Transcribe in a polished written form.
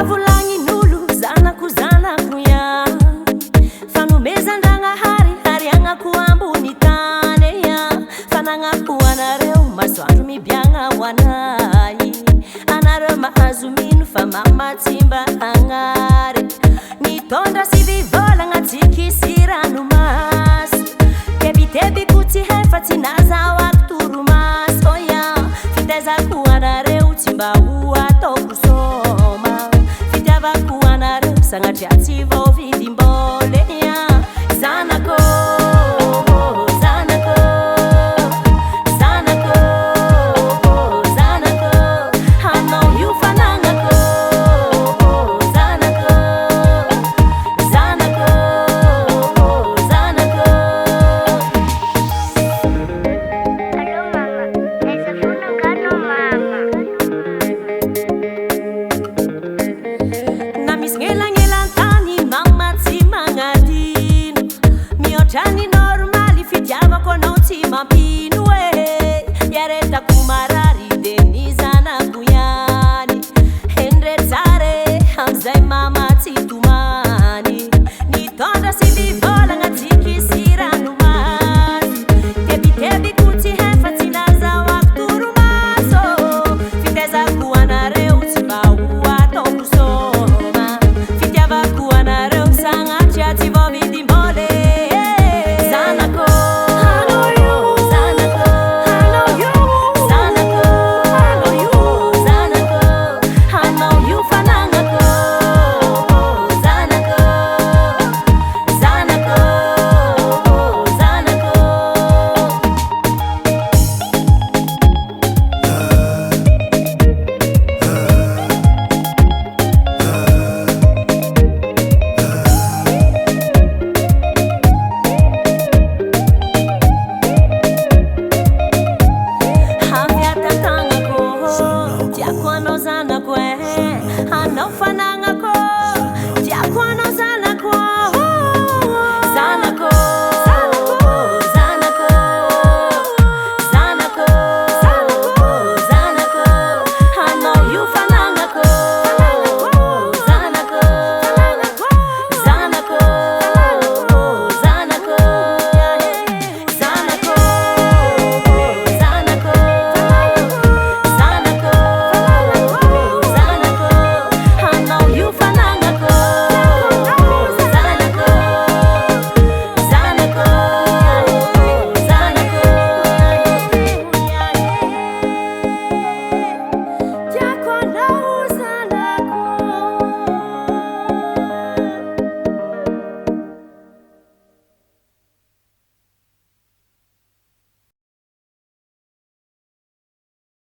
volagnin'olo zanako zanako ia fanomezan-dragnahary ary agnako ambony tany ia fanagnako anareo masoandro mibiagna ho anay anareo mahazo mino fa mamatsimba agnary nitondra sy vivolagna tsikisy ranomaso tebitebiko tsy hay fa tsy nazahoako toromaso ia fitaizako anareo tsy mba ho ataoko soma fitiavako anareo sagnatria tsy vao vidim-boly ia zanako